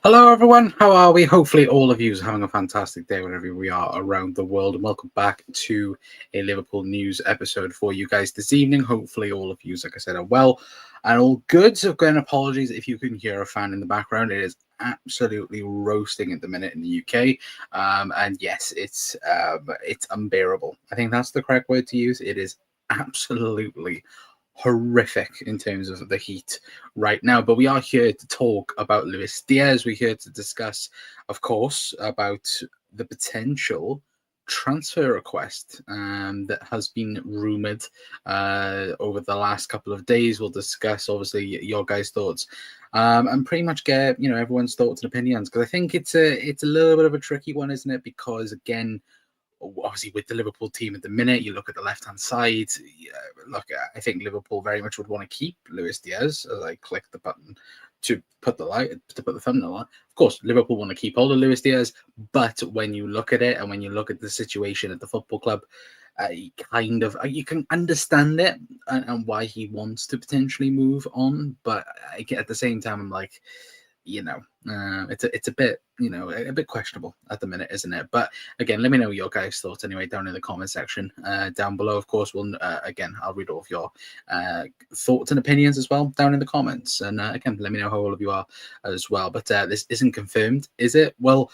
Hello, everyone. How are we? Hopefully, all of you are having a fantastic day wherever we are around the world. And welcome back to a Liverpool news episode for you guys this evening. Hopefully, all of you, like I said, are well and all good. So, again, apologies if you can hear a fan in the background. It is absolutely roasting at the minute in the UK. And yes, it's unbearable. I think that's the correct word to use. It is absolutely horrific in terms of the heat right now, but we are here to talk about Luis Diaz. We're here to discuss, of course, about the potential transfer request that has been rumored over the last couple of days. We'll discuss obviously your guys' thoughts and pretty much get everyone's thoughts and opinions, because I think it's a little bit of a tricky one, isn't it? Because again, obviously with the Liverpool team at the minute, you look at the left-hand side. Look, I think Liverpool very much would want to keep Luis Diaz. As I click the button to put the thumbnail on. Of course, Liverpool want to keep hold of Luis Diaz, but when you look at it and when you look at the situation at the football club, you can understand it and why he wants to potentially move on. But at the same time, I'm like, it's a bit, a bit questionable at the minute, isn't it? But again, let me know your guys' thoughts anyway down in the comment section down below. Of course, I'll read all of your thoughts and opinions as well down in the comments. And again, let me know how all of you are as well. But this isn't confirmed, is it? Well,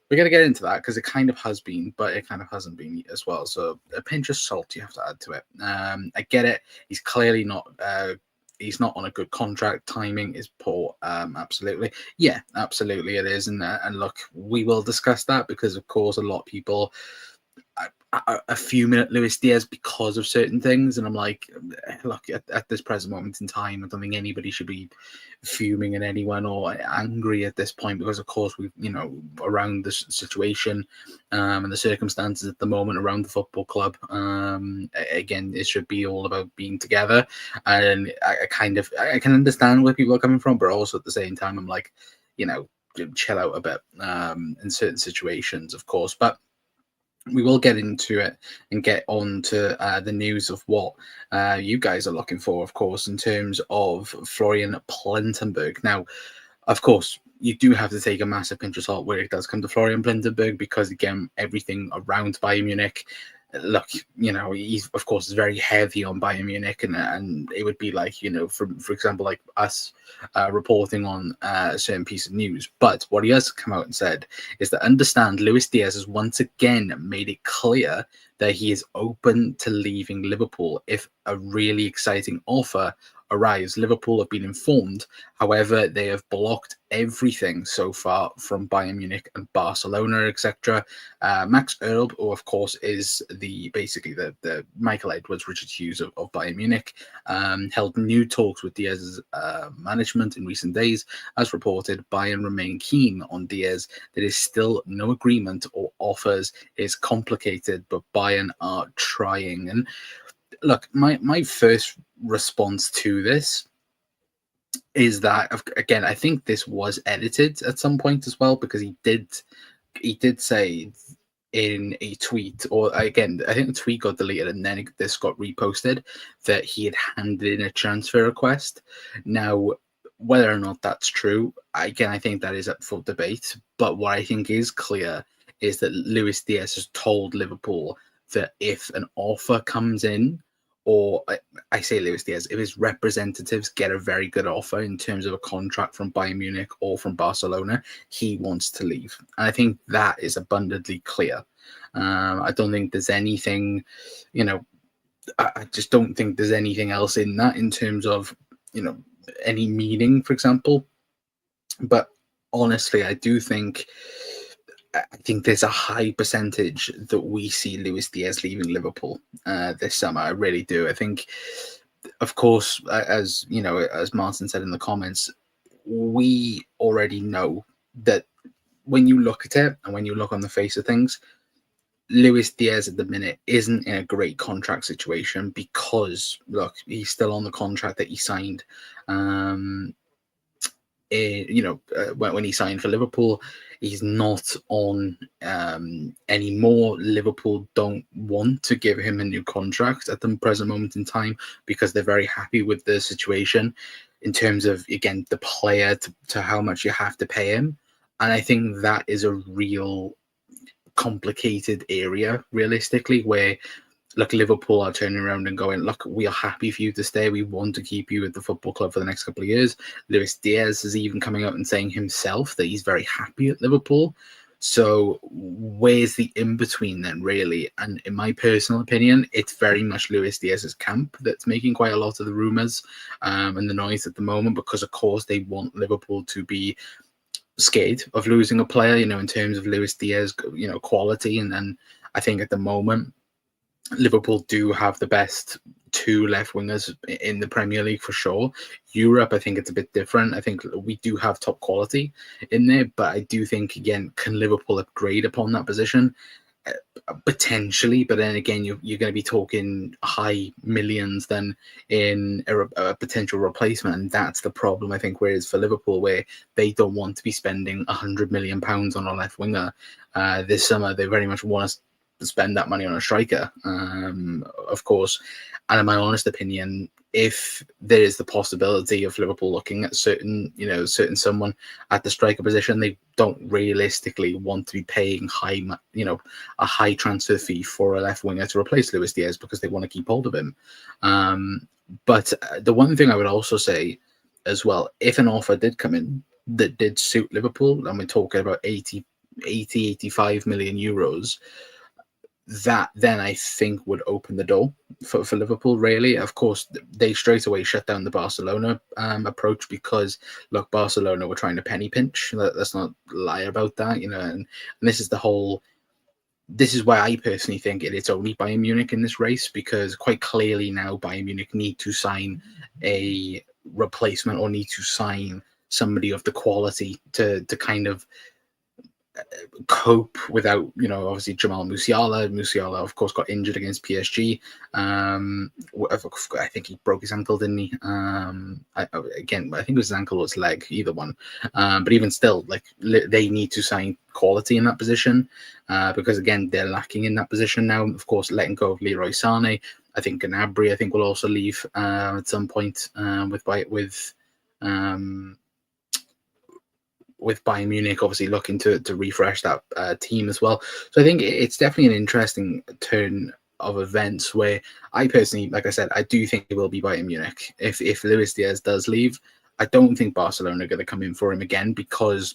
we're going to get into that because it kind of has been, but it kind of hasn't been as well. So a pinch of salt you have to add to it. I get it. He's clearly not... he's not on a good contract. Timing is poor. Absolutely. Yeah, absolutely it is. And look, we will discuss that because, of course, a lot of people a few minute Luis Diaz because of certain things. And I'm like, look, at this present moment in time, I don't think anybody should be fuming at anyone or angry at this point because, of course, we've, around the situation and the circumstances at the moment around the football club. Again, it should be all about being together. And I can understand where people are coming from, but also at the same time, I'm like, chill out a bit in certain situations, of course. But we will get into it and get on to the news of what you guys are looking for, of course, in terms of Florian Plettenberg. Now, of course, you do have to take a massive pinch of salt where it does come to Florian Plettenberg because, again, everything around Bayern Munich, look, he's, of course, is very heavy on Bayern Munich, and it would be like, for example, like us reporting on a certain piece of news. But what he has come out and said is that understand Luis Diaz has once again made it clear that he is open to leaving Liverpool if a really exciting offer arrives. Liverpool have been informed. However, they have blocked everything so far from Bayern Munich and Barcelona, etc. Max Erb, who of course is the Michael Edwards, Richard Hughes of Bayern Munich, held new talks with Diaz's management in recent days. As reported, Bayern remain keen on Diaz. There is still no agreement or offers. It's complicated, but Bayern are trying. And look, my first response to this is that, again, I think this was edited at some point as well, because he did say in a tweet, or again, I think the tweet got deleted and then this got reposted, that he had handed in a transfer request. Now, whether or not that's true, again, I think that is up for debate. But what I think is clear is that Luis Diaz has told Liverpool that if an offer comes in, or I say Luis Diaz, if his representatives get a very good offer in terms of a contract from Bayern Munich or from Barcelona, he wants to leave. And I think that is abundantly clear. I don't think there's anything, I just don't think there's anything else in that in terms of, any meaning, for example. But honestly, I think there's a high percentage that we see Luis Diaz leaving Liverpool this summer. I really do. I think, of course, as Martin said in the comments, we already know that when you look at it and when you look on the face of things, Luis Diaz at the minute isn't in a great contract situation because, look, he's still on the contract that he signed. when he signed for Liverpool. He's not on anymore. Liverpool don't want to give him a new contract at the present moment in time because they're very happy with the situation in terms of, again, the player to how much you have to pay him. And I think that is a real complicated area, realistically, where look, Liverpool are turning around and going, look, we are happy for you to stay. We want to keep you at the football club for the next couple of years. Luis Diaz is even coming out and saying himself that he's very happy at Liverpool. So where's the in-between then, really? And in my personal opinion, it's very much Luis Diaz's camp that's making quite a lot of the rumours and the noise at the moment, because, of course, they want Liverpool to be scared of losing a player, in terms of Luis Diaz, quality. And I think at the moment, Liverpool do have the best two left wingers in the Premier League for sure. Europe, I think it's a bit different. I think we do have top quality in there, but I do think, again, can Liverpool upgrade upon that position? Potentially, but then again, you're going to be talking high millions then in a potential replacement, and that's the problem, I think. Whereas for Liverpool, where they don't want to be spending £100 million on a left winger this summer, they very much want to spend that money on a striker, of course. And in my honest opinion, if there is the possibility of Liverpool looking at certain someone at the striker position, they don't realistically want to be paying a high transfer fee for a left winger to replace Luis Diaz, because they want to keep hold of him. But the one thing I would also say as well, if an offer did come in that did suit Liverpool, and we're talking about 85 million euros, that then I think would open the door for Liverpool, really. Of course, they straight away shut down the Barcelona approach, because, look, Barcelona were trying to penny pinch. Let's not lie about that, and this is why I personally think it's only Bayern Munich in this race, because quite clearly now Bayern Munich need to sign a replacement, or need to sign somebody of the quality to kind of cope without, obviously Jamal Musiala. Musiala, of course, got injured against PSG. I think he broke his ankle, didn't he? I think it was his ankle or his leg, either one. But even still, they need to sign quality in that position, because, again, they're lacking in that position now. Of course, letting go of Leroy Sané. I think Gnabry, will also leave at some point with Bayern Munich, obviously looking to refresh that team as well. So I think it's definitely an interesting turn of events, where I personally, like I said, I do think it will be Bayern Munich. If Luis Diaz does leave, I don't think Barcelona are going to come in for him again, because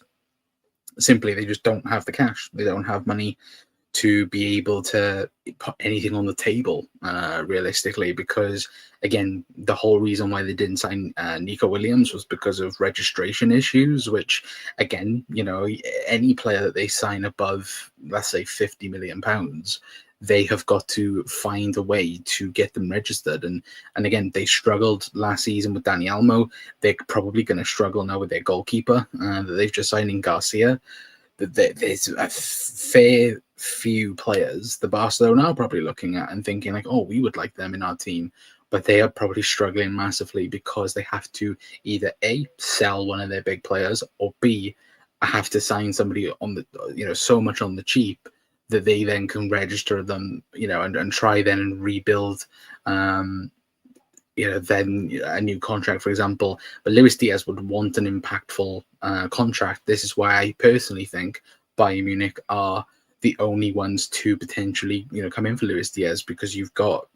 simply they just don't have the cash. They don't have money to be able to put anything on the table, realistically, because, again, the whole reason why they didn't sign Nico Williams was because of registration issues, which, again, any player that they sign above, let's say, £50 million, they have got to find a way to get them registered. And again, they struggled last season with Dani Olmo. They're probably going to struggle now with their goalkeeper that they've just signed in Garcia. There's a fair few players the Barcelona are probably looking at and thinking like, oh, we would like them in our team, but they are probably struggling massively because they have to either A, sell one of their big players, or B, have to sign somebody on the, so much on the cheap that they then can register them, and try then and rebuild then a new contract, for example. But Luis Diaz would want an impactful contract. This is why I personally think Bayern Munich are the only ones to potentially, come in for Luis Diaz, because you've got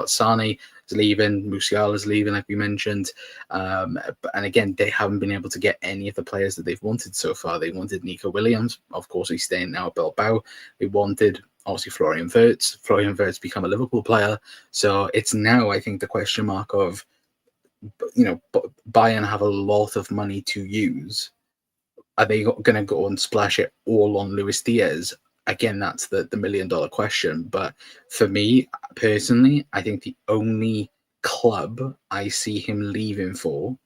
Sane is leaving, Musiala is leaving, like we mentioned, and again, they haven't been able to get any of the players that they've wanted so far. They wanted Nico Williams, of course, he's staying now at Bilbao. They wanted, obviously, Florian Wirtz. Florian Wirtz become a Liverpool player. So it's now, I think, the question mark of, Bayern have a lot of money to use. Are they going to go and splash it all on Luis Diaz? Again, that's the $1 million question. But for me, personally, I think the only club I see him leaving for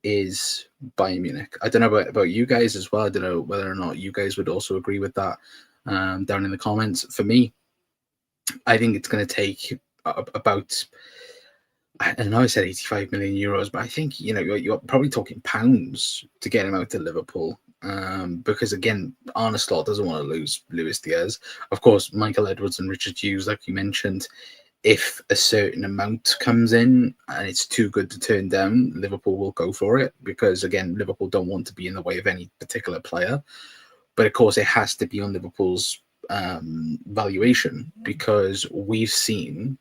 is Bayern Munich. I don't know about you guys as well. I don't know whether or not you guys would also agree with that. Down in the comments. For me, I think it's going to take about I know I said 85 million euros, but I think you're probably talking pounds to get him out to Liverpool. Because again, Arne Slot doesn't want to lose Luis Diaz. Of course, Michael Edwards and Richard Hughes, like you mentioned, if a certain amount comes in and it's too good to turn down, Liverpool will go for it because, again, Liverpool don't want to be in the way of any particular player. But of course, it has to be on Liverpool's valuation because we've seen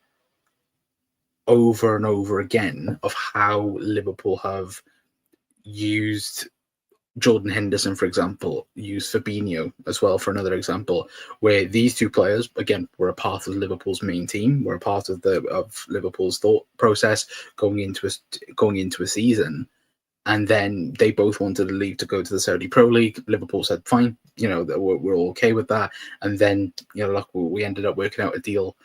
over and over again of how Liverpool have used Jordan Henderson, for example, used Fabinho as well for another example, where these two players, again, were a part of Liverpool's main team, were a part of Liverpool's thought process going into a season, and then they both wanted to leave to go to the Saudi Pro League. Liverpool said, "Fine, we're all okay with that," and then look, we ended up working out a deal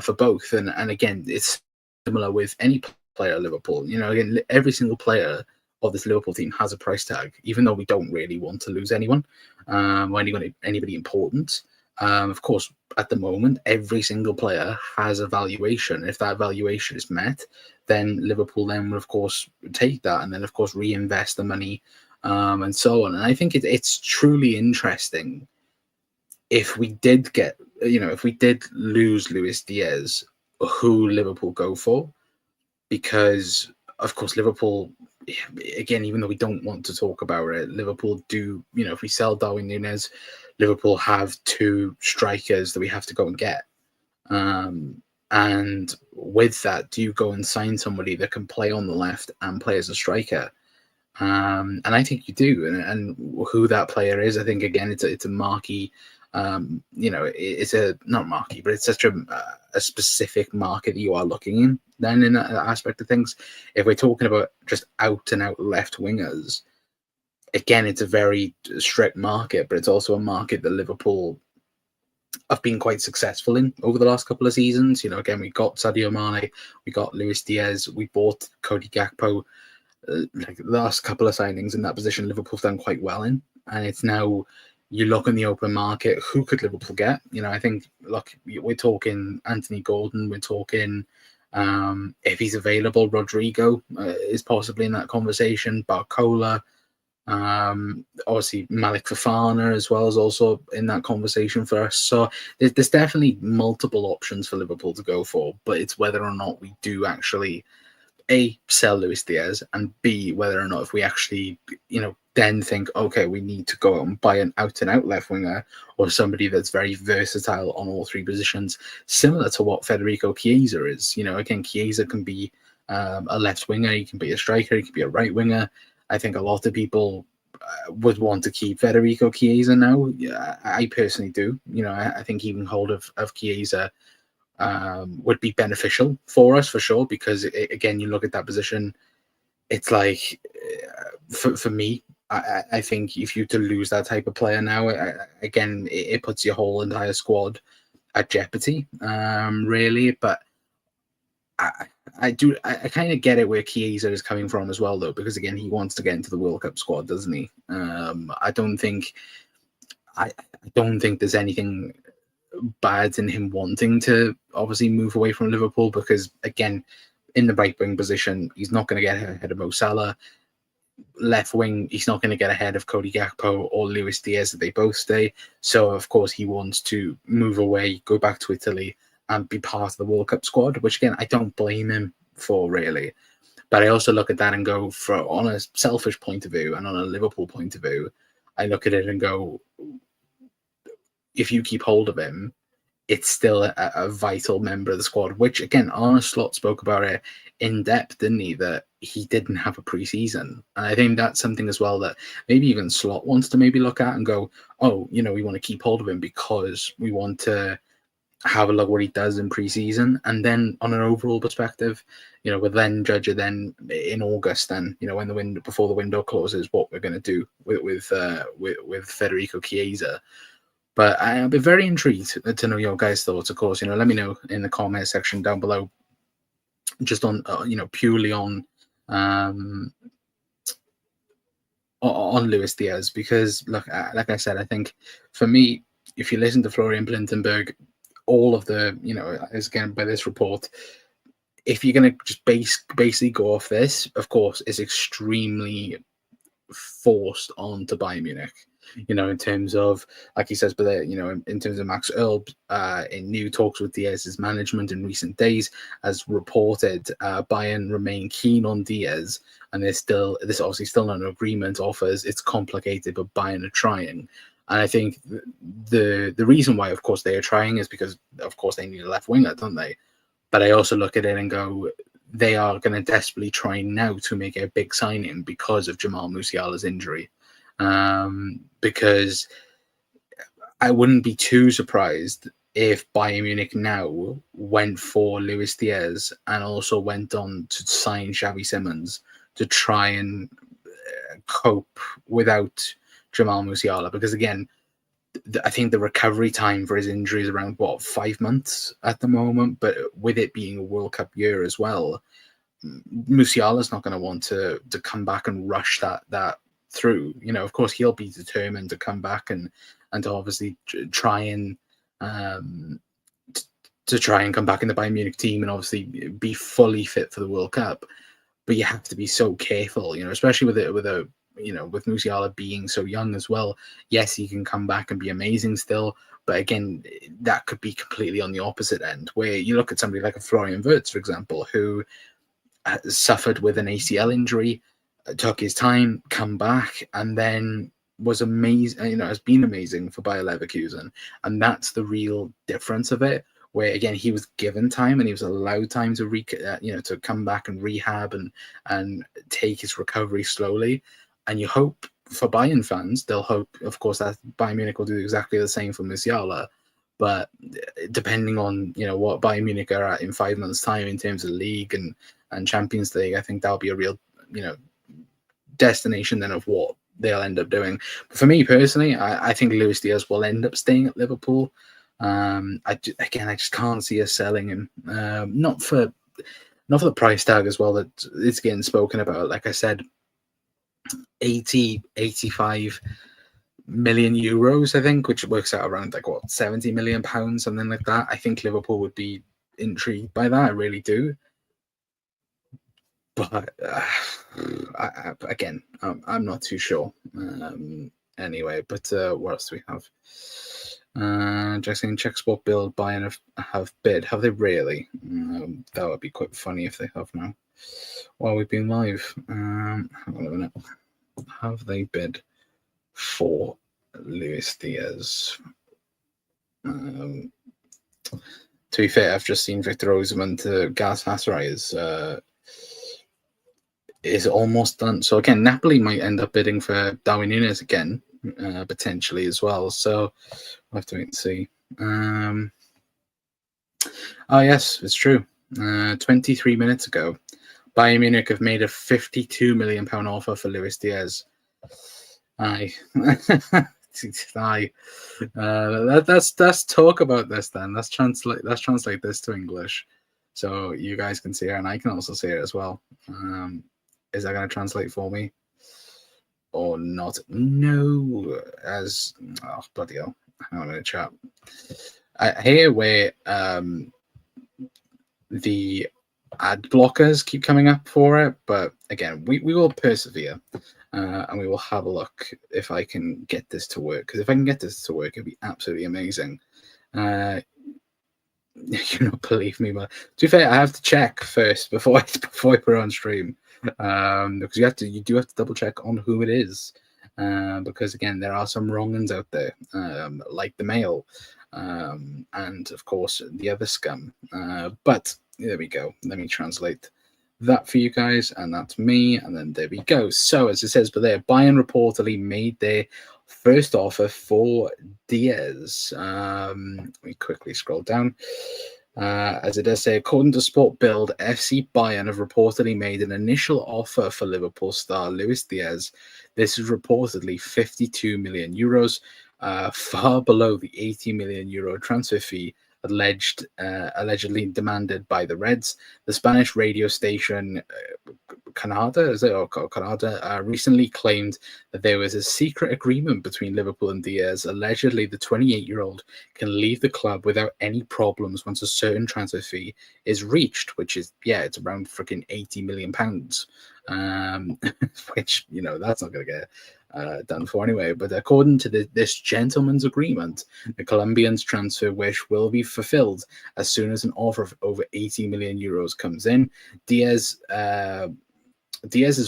for both, and again, it's similar with any player at Liverpool. Again, every single player of this Liverpool team has a price tag, even though we don't really want to lose anyone or anybody important. Of course, at the moment, every single player has a valuation. If that valuation is met, then Liverpool then will, of course, take that and then, of course, reinvest the money and so on. And I think it's truly interesting if we did lose Luis Diaz, who Liverpool go for, because of course Liverpool, again, even though we don't want to talk about it, Liverpool do, if we sell Darwin Núñez, Liverpool have two strikers that we have to go and get. And with that, do you go and sign somebody that can play on the left and play as a striker? And I think you do. And who that player is, I think, again, it's a marquee. It's a not marquee, but it's such a specific market that you are looking in then in that aspect of things. If we're talking about just out and out left wingers, again, it's a very strict market, but it's also a market that Liverpool have been quite successful in over the last couple of seasons. Again, we got Sadio Mane, we got Luis Diaz, we bought Cody Gakpo. Like the last couple of signings in that position, Liverpool's done quite well in, and it's now you look in the open market, who could Liverpool get? I think, look, we're talking Anthony Gordon, we're talking, if he's available, Rodrigo is possibly in that conversation, Barcola, obviously Malik Fofana as well is also in that conversation for us. So there's definitely multiple options for Liverpool to go for, but it's whether or not we do actually A, sell Luis Diaz, and B, whether or not if we actually, then think, okay, we need to go out and buy an out-and-out left winger or somebody that's very versatile on all three positions, similar to what Federico Chiesa is. Again, Chiesa can be a left winger, he can be a striker, he can be a right winger. I think a lot of people would want to keep Federico Chiesa now. Yeah, I personally do. I think even hold of Chiesa would be beneficial for us for sure, because again, you look at that position, it's like for me, I think if you to lose that type of player now, again, it puts your whole entire squad at jeopardy, really. But I kind of get it where Chiesa is coming from as well, though, because again, he wants to get into the World Cup squad, doesn't he? I don't think there's anything bad in him wanting to obviously move away from Liverpool, because again, in the right wing position, he's not going to get ahead of Mo Salah. Left wing, he's not going to get ahead of Cody Gakpo or Luis Diaz if they both stay. So of course he wants to move away, go back to Italy and be part of the World Cup squad, which again, I don't blame him for really. But I also look at that and go, on a selfish point of view and on a Liverpool point of view, I look at it and go, if you keep hold of him, it's still a vital member of the squad, which again, Arne Slot spoke about it in depth, didn't he? That he didn't have a preseason. And I think that's something as well that maybe even Slot wants to maybe look at and go, oh, we want to keep hold of him because we want to have a look what he does in preseason. And then on an overall perspective, we'll then judge it then in August, then, when before the window closes, what we're going to do with Federico Chiesa. But I'll be very intrigued to know your guys' thoughts, of course. Let me know in the comment section down below, just on, purely on Luis Diaz. Because, look, like I said, I think for me, if you listen to Florian Blindenberg, all of the, as again by this report, if you're going to just basically go off this, of course, it's extremely forced on to Bayern Munich. In terms of, like he says, but in terms of Max Earl, in new talks with Diaz's management in recent days, as reported, Bayern remain keen on Diaz, and there's obviously still not an agreement offers. It's complicated, but Bayern are trying. And I think the reason why, of course, they are trying is because, of course, they need a left winger, don't they? But I also look at it and go, they are going to desperately try now to make a big signing because of Jamal Musiala's injury. Because I wouldn't be too surprised if Bayern Munich now went for Luis Diaz and also went on to sign Xavi Simons to try and cope without Jamal Musiala. Because again, I think the recovery time for his injury is around 5 months at the moment, but with it being a World Cup year as well, Musiala's not going to want to come back and rush that through. Of course, he'll be determined to come back and to obviously try and to try and come back in the Bayern Munich team and obviously be fully fit for the World Cup. But you have to be so careful, especially with Musiala being so young as well. Yes, he can come back and be amazing still, but again, that could be completely on the opposite end, where you look at somebody like a Florian Wirtz, for example, who suffered with an ACL injury, took his time, come back, and then was amazing, has been amazing for Bayer Leverkusen. And that's the real difference of it, where again, he was given time and he was allowed time to to come back and rehab and take his recovery slowly. And you hope for Bayern fans, they'll hope, of course, that Bayern Munich will do exactly the same for Musiala. But depending on what Bayern Munich are at in 5 months' time in terms of league and Champions League, I think that'll be a real destination then of what they'll end up doing. But for me personally, I think Luis Diaz will end up staying at Liverpool. I just can't see us selling him. Not for the price tag as well that it's getting spoken about. Like I said, 85 million euros, I think, which works out around 70 million pounds, something like that. I think Liverpool would be intrigued by that. I really do. But again, I'm not too sure. Anyway, but what else do we have? Jackson, Czech Sport Build, Bayern have bid. Have they really? That would be quite funny if they have now. While we've been live. Hang on a minute. Have they bid for Luis Diaz? To be fair, I've just seen Victor Osimhen to Galatasaray is almost done. So again, Napoli might end up bidding for Darwin Núñez again, potentially as well. So we'll have to wait and see. Yes, it's true. 23 minutes ago, Bayern Munich have made a £52 million offer for Luis Diaz. Aye. Aye. Let's talk about this then. Let's translate this to English so you guys can see it and I can also see it as well. Is that going to translate for me or not? No. Bloody hell. Hang on a minute, chat. Here where the ad blockers keep coming up for it, but again, we will persevere and we will have a look if I can get this to work, because if I can get this to work, it'd be absolutely amazing. Believe me, but to be fair, I have to check first before I put it on stream, because you do have to double check on who it is, because again, there are some wrong ones out there, like the mail, and of course the other scum, but there we go. Let me translate that for you guys, and that's me, and then there we go. So as it says, but there, Bayern reportedly made their first offer for Diaz. Let me quickly scroll down. As it does say, according to Sport Bild, FC Bayern have reportedly made an initial offer for Liverpool star Luis Diaz. This is reportedly 52 million euros, far below the 80 million euro transfer fee allegedly demanded by the Reds. The Spanish radio station Canada, is it, or Canada, recently claimed that there was a secret agreement between Liverpool and Diaz. Allegedly, the 28-year-old can leave the club without any problems once a certain transfer fee is reached, which is, it's around freaking £80 million. Which, that's not going to get done for anyway. But according to this gentleman's agreement, the Colombian's transfer wish will be fulfilled as soon as an offer of over 80 million euros comes in. Diaz's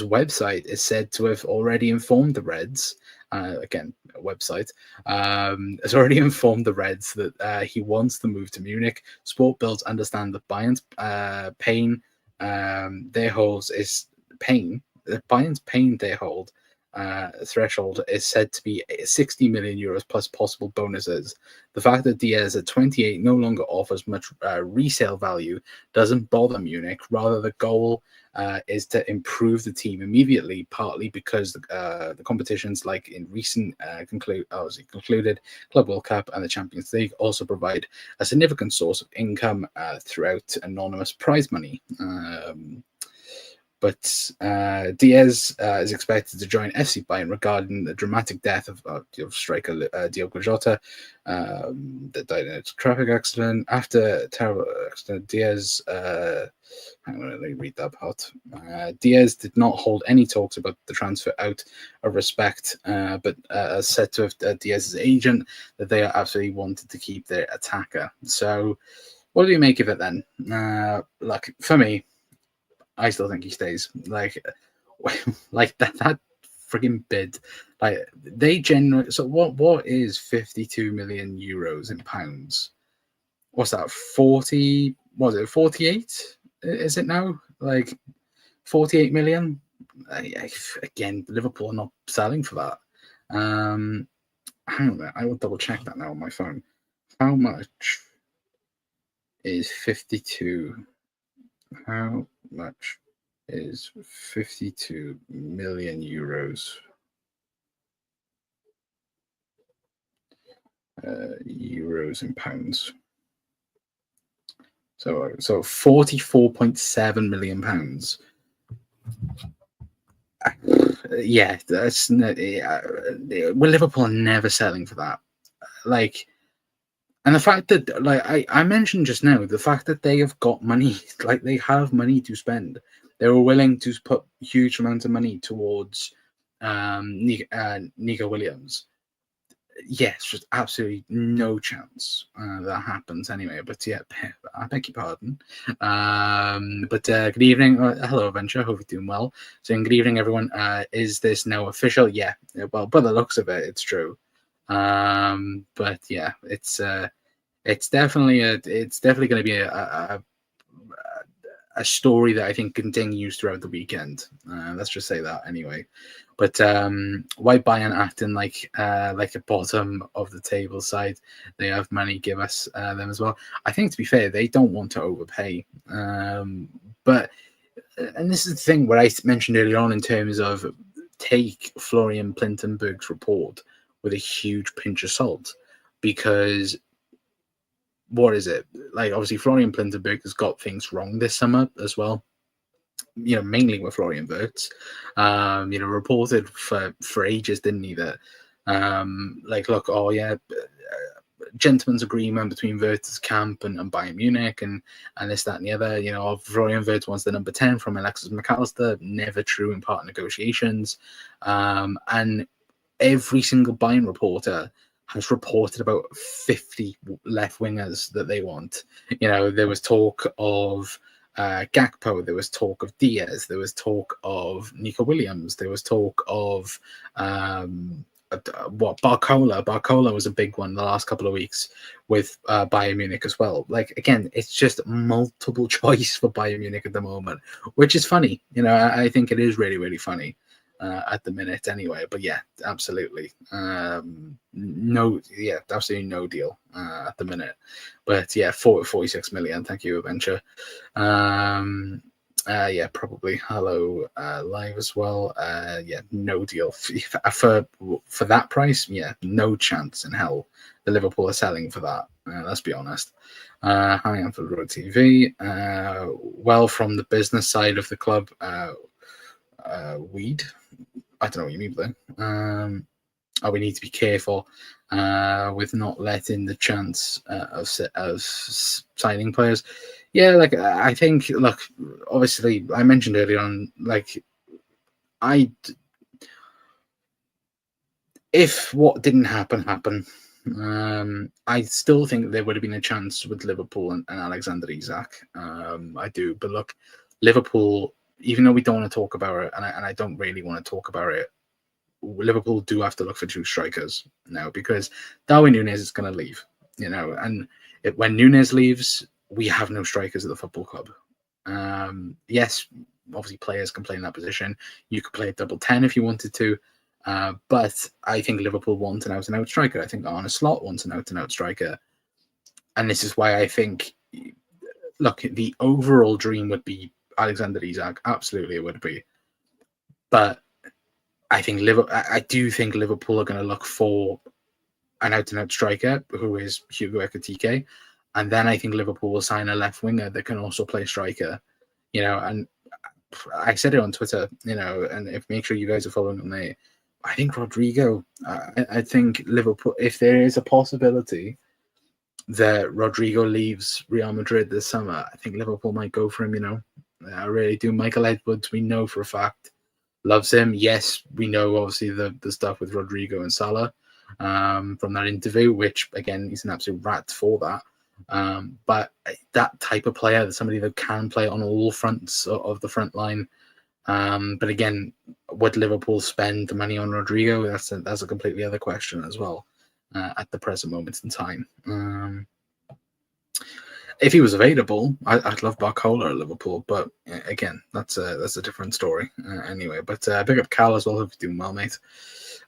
website is said to have already informed the Reds. Again, a website has already informed the Reds that he wants to move to Munich. Sport Bills understand that Bayern's pain they holds is pain. Bayern's pain they hold threshold is said to be 60 million euros plus possible bonuses. The fact that Diaz at 28 no longer offers much resale value doesn't bother Munich. Rather, the goal is to improve the team immediately, partly because the competitions like in recent concluded Club World Cup and the Champions League also provide a significant source of income throughout anonymous prize money. But Diaz is expected to join FC Bayern regarding the dramatic death of striker Diogo Jota that died in a traffic accident. After a terrible accident, Diaz... hang on, let me read that part. Diaz did not hold any talks about the transfer out of respect, but said to Diaz's agent that they absolutely wanted to keep their attacker. So what do you make of it then? Look, for me, I still think he stays. Like that frigging bid. Like they generate. So what is 52 million euros in pounds? What's that? 40? Was it 48? Is it now? Like 48 million? Again, Liverpool are not selling for that. Hang on, I will double check that now on my phone. How much is 52? How much is 52 million euros? Euros in pounds. So 44.7 million pounds. Yeah, that's Liverpool are never selling for that. Like. And the fact that, like I mentioned just now, the fact that they have got money, like they have money to spend. They were willing to put huge amounts of money towards Nico Williams. Yes, just absolutely no chance that happens anyway. But yeah, I beg your pardon. But good evening. Hello, Adventure. Hope you're doing well. So good evening, everyone. Is this now official? Yeah. Well, by the looks of it, it's true. But yeah, it's definitely going to be a story that I think continues throughout the weekend. Let's just say that anyway. But why Bayern acting like a bottom of the table side? They have money, give us them as well. I think, to be fair, they don't want to overpay. But and this is the thing what I mentioned earlier on in terms of take Florian Plintenberg's report with a huge pinch of salt, because what is it? Like, obviously, Florian Plintenberg has got things wrong this summer as well. Mainly with Florian Wirtz. Reported for ages, didn't he? That gentleman's agreement between Wirtz's camp and Bayern Munich and this, that, and the other. Florian Wirtz wants the number 10 from Alexis McAllister. Never true in part negotiations. And every single Bayern reporter has reported about 50 left wingers that they want. There was talk of Gakpo, there was talk of Diaz, there was talk of Nico Williams, there was talk of Barcola. Barcola was a big one the last couple of weeks with Bayern Munich as well. Like, again, it's just multiple choice for Bayern Munich at the moment, which is funny. I think it is really, really funny. At the minute anyway, but yeah, absolutely absolutely no deal at the minute. But yeah, 46 million. Thank you, Adventure. Yeah, probably hello live as well. Yeah, no deal for that price. Yeah, no chance in hell the Liverpool are selling for that. Let's be honest. Hi, I'm for Road TV. Well, from the business side of the club, weed. I don't know what you mean by that. We need to be careful with not letting the chance of signing players. Yeah, like I think, look, obviously, I mentioned earlier on, like, if what didn't happen, I still think there would have been a chance with Liverpool and Alexander Isak. I do, but look, Liverpool, even though we don't want to talk about it, and I don't really want to talk about it, Liverpool do have to look for 2 strikers now, because Darwin Núñez is going to leave, and when Núñez leaves, we have no strikers at the football club. Yes, obviously players can play in that position. You could play a double 10 if you wanted to, but I think Liverpool want an out-and-out striker. I think Arne Slot wants an out-and-out striker, and this is why I think, look, the overall dream would be Alexander Isak. Absolutely, it would be, but I do think Liverpool are going to look for an out-and-out striker who is Hugo Ekitike, and then I think Liverpool will sign a left winger that can also play striker. And I said it on Twitter, and make sure you guys are following me. I think Rodrigo. I think Liverpool, if there is a possibility that Rodrigo leaves Real Madrid this summer, I think Liverpool might go for him. I really do. Michael Edwards, we know for a fact, loves him. Yes, we know obviously the stuff with Rodrigo and Salah from that interview, which again, he's an absolute rat for that. But that type of player, somebody that can play on all fronts of the front line. But again, would Liverpool spend the money on Rodrigo? That's a completely other question as well at the present moment in time. If he was available, I'd love Barcola at Liverpool, but again, that's a different story anyway. But big up Cal as well. Hope you're doing well, mate.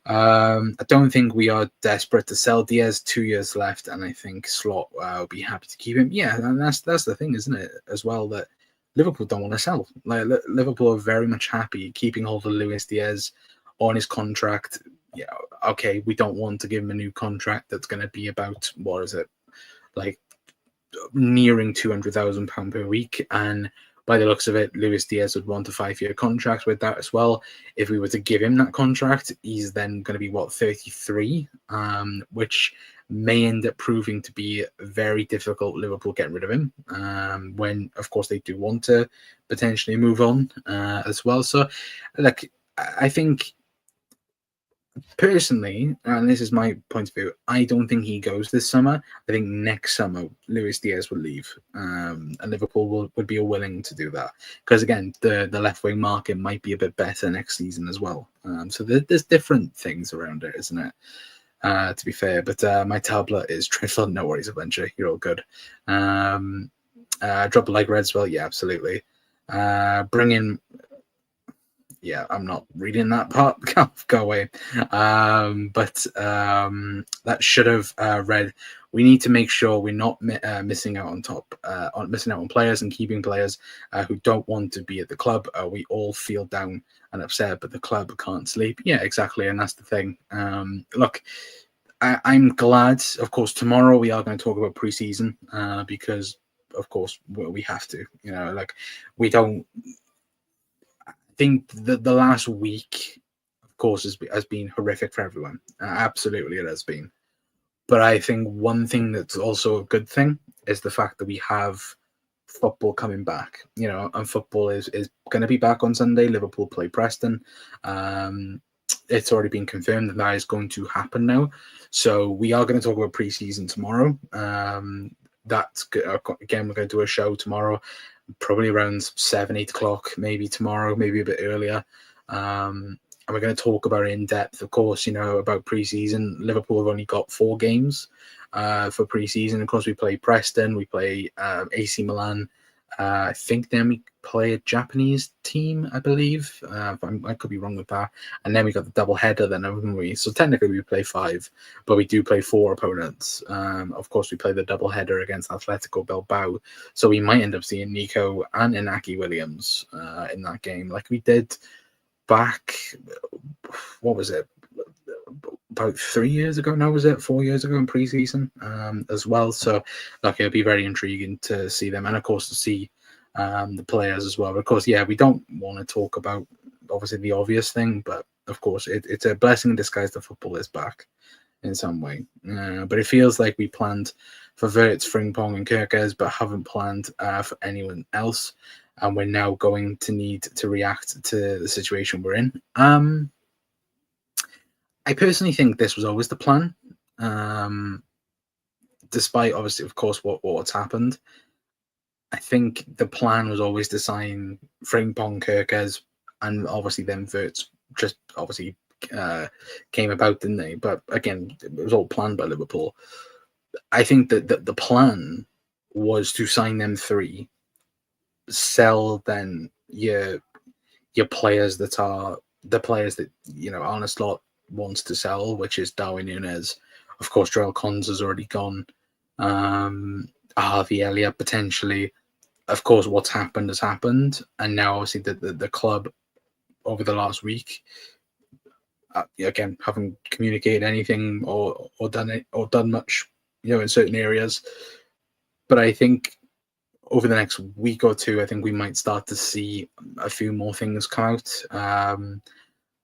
I don't think we are desperate to sell Diaz. 2 years left, and I think Slot will be happy to keep him. Yeah, and that's the thing, isn't it? As well, that Liverpool don't want to sell. Like, Liverpool are very much happy keeping hold of Luis Diaz on his contract. Yeah, okay, we don't want to give him a new contract that's going to be about, what is it, like nearing £200,000 per week, and by the looks of it, Luis Diaz would want a 5-year contract with that as well. If we were to give him that contract, he's then going to be 33, which may end up proving to be very difficult. Liverpool getting rid of him when, of course, they do want to potentially move on as well. So, look, I think personally, and this is my point of view, I don't think he goes this summer. I think next summer Luis Diaz will leave, and Liverpool would be willing to do that, because again, the left wing market might be a bit better next season as well. So there's different things around it, isn't it? To be fair, but my tablet is triffled. No worries, Adventure. You're all good. Drop a like, Red as well. Yeah, absolutely. Bring in. Yeah, I'm not reading that part. Go away. But that should have read. We need to make sure we're not missing out on players and keeping players who don't want to be at the club. We all feel down and upset, but the club can't sleep. Yeah, exactly, and that's the thing. Look, I'm glad. Of course, tomorrow we are going to talk about pre-season because, of course, we have to. Like, we don't. I think the last week, of course, has been horrific for everyone. Absolutely, it has been. But I think one thing that's also a good thing is the fact that we have football coming back. And football is going to be back on Sunday. Liverpool play Preston. It's already been confirmed that is going to happen now. So we are going to talk about pre-season tomorrow. That's again, we're going to do a show tomorrow, probably around 7-8 o'clock, maybe tomorrow, maybe a bit earlier. And we're going to talk about it in depth, of course, about pre-season. Liverpool have only got 4 games for pre-season. Of course, we play Preston, we play AC Milan. I think then we play a Japanese team, I believe. I could be wrong with that. And then we got the double header then, haven't we? So technically we play 5, but we do play 4 opponents. Of course, we play the double header against Atletico Bilbao. So we might end up seeing Nico and Inaki Williams in that game, like we did back, what was it? About 3 years ago now, was it 4 years ago in pre-season as well. So like, it'll be very intriguing to see them, and of course to see the players as well. But of course, yeah, we don't want to talk about obviously the obvious thing, but of course it's a blessing in disguise that football is back in some way. But it feels like we planned for Wirtz, Frimpong, and Kirkes, but haven't planned for anyone else, and we're now going to need to react to the situation we're in. I personally think this was always the plan, despite obviously, of course, what's happened. I think the plan was always to sign Frimpong, Kirkes, and obviously then Wirtz just obviously came about, didn't they? But again, it was all planned by Liverpool. I think that the plan was to sign them three, sell then your players that are the players that Arne Slot wants to sell, which is Darwin Núñez. Of course, Joel Cons has already gone. Harvey Elliott potentially. Of course, what's happened has happened, and now obviously the club over the last week, again, haven't communicated anything or done much, in certain areas. But I think over the next week or two, I think we might start to see a few more things come out.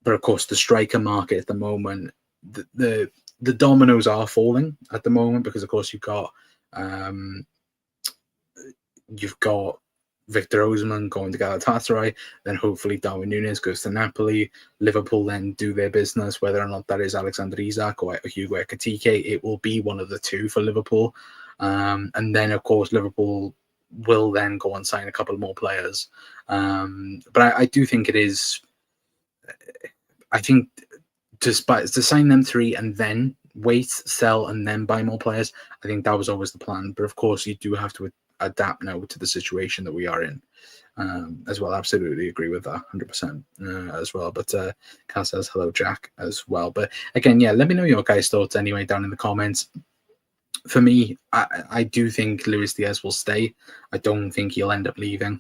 But of course, the striker market at the moment, the dominoes are falling at the moment because, of course, you've got Victor Osimhen going to Galatasaray, then hopefully Darwin Núñez goes to Napoli. Liverpool then do their business, whether or not that is Alexander Isak or Hugo Ekitike. It will be one of the two for Liverpool. And then, of course, Liverpool will then go and sign a couple more players. But I do think it is... I think to sign them three and then wait, sell, and then buy more players, I think that was always the plan. But of course, you do have to adapt now to the situation that we are in as well. Absolutely agree with that 100% as well. But Cass says hello, Jack, as well. But again, yeah, let me know your guys' thoughts anyway down in the comments. For me, I do think Luis Diaz will stay. I don't think he'll end up leaving.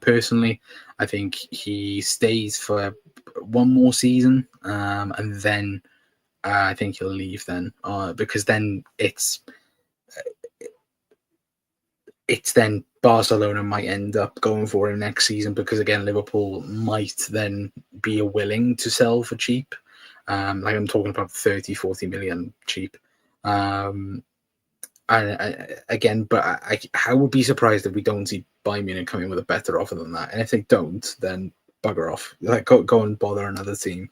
Personally, I think he stays for one more season, and then I think he'll leave then, because then it's then Barcelona might end up going for him next season, because again, Liverpool might then be willing to sell for cheap. Like I'm talking about 30, 40 million cheap. And again, but I would be surprised if we don't see Bayern Munich coming with a better offer than that. And if they don't, then bugger off. Like go and bother another team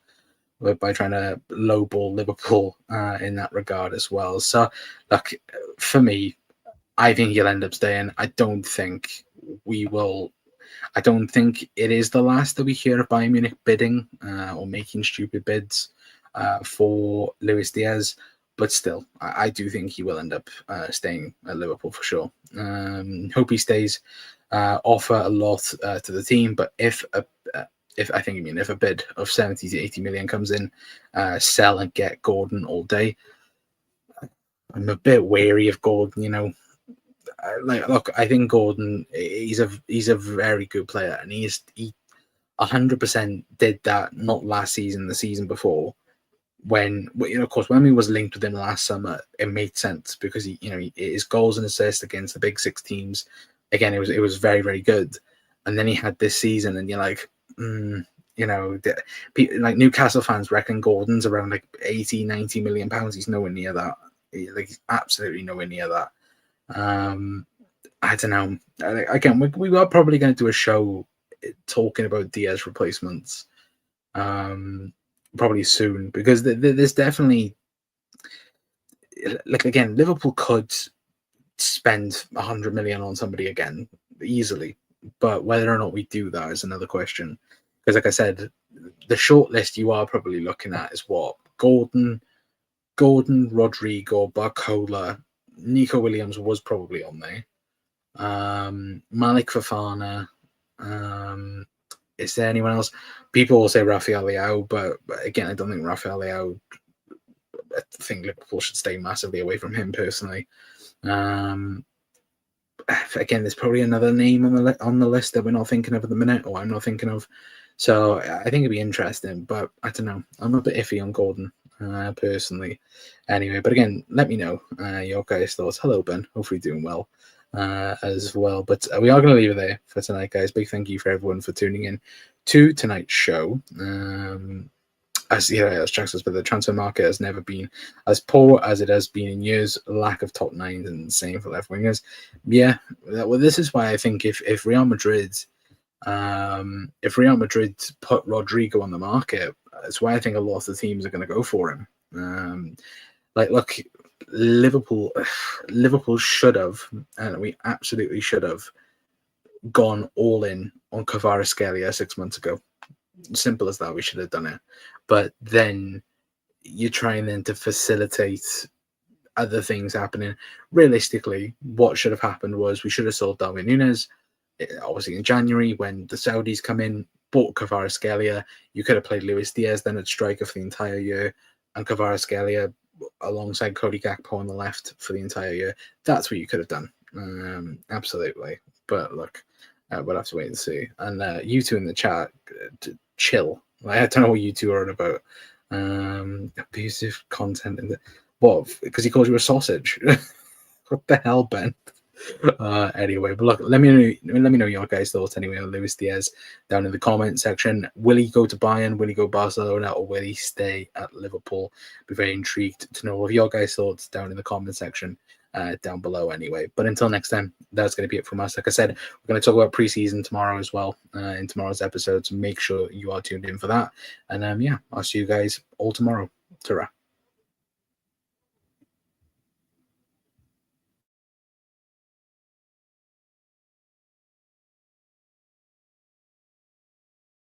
by trying to lowball Liverpool in that regard as well. So, look, for me, I think he'll end up staying. I don't think we will. I don't think it is the last that we hear of Bayern Munich bidding or making stupid bids for Luis Diaz. But still, I do think he will end up staying at Liverpool for sure. Hope he stays. Offer a lot to the team, but if a bid of 70 to 80 million comes in, sell and get Gordon all day. I'm a bit wary of Gordon. Look, I think Gordon, he's a very good player, and he 100% did that. Not last season, the season before. When of course, when we was linked with him last summer, it made sense because his goals and assists against the big six teams, again, it was very, very good. And then he had this season, and you're like, like Newcastle fans reckon Gordon's around like 80, 90 million pounds. He's nowhere near that. He's absolutely nowhere near that. I don't know. Again, we are probably going to do a show talking about Diaz replacements. Probably soon, because there's definitely, like, again, Liverpool could spend 100 million on somebody again easily, but whether or not we do that is another question. Because, like I said, the short list you are probably looking at is what? Gordon, Rodrigo, Barcola, Nico Williams was probably on there. Malik Fofana. Is there anyone else? People will say Rafael Leao, but again, I don't think Rafael Leao. I think Liverpool should stay massively away from him personally. Again, there's probably another name on the list that we're not thinking of at the minute, or I'm not thinking of. So I think it'd be interesting, but I don't know. I'm a bit iffy on Gordon personally. Anyway, but again, let me know your guys' thoughts. Hello, Ben. Hopefully doing well. as well. But we are going to leave it there for tonight, guys. Big thank you for everyone for tuning in to tonight's show. As you know, as Jack says, but the transfer market has never been as poor as it has been in years. Lack of top nines and same for left wingers. Yeah, well, this is why I think if Real Madrid put Rodrigo on the market, that's why I think a lot of the teams are going to go for him. Look, Liverpool should have, and we absolutely should have gone all in on Kvaratskhelia 6 months ago. Simple as that. We should have done it, but then you're trying then to facilitate other things happening. Realistically, what should have happened was we should have sold Darwin Núñez, obviously in January when the Saudis come in, bought Kvaratskhelia. You could have played Luis Diaz then at striker for the entire year, and Kvaratskhelia alongside Cody Gakpo on the left for the entire year. That's what you could have done. Absolutely. But look, we'll have to wait and see. And you two in the chat, chill. I don't know what you two are on about. Abusive content in the what? Because he called you a sausage. What the hell, Ben? Anyway, but look, let me know your guys' thoughts anyway on Luis Diaz down in the comment section. Will he go to Bayern? Will he go Barcelona? Or will he stay at Liverpool? Be very intrigued to know all of your guys' thoughts down in the comment section down below anyway. But until next time, that's going to be it from us. Like I said, we're going to talk about preseason tomorrow as well in tomorrow's episode, so make sure you are tuned in for that. And yeah, I'll see you guys all tomorrow. Ta-ra.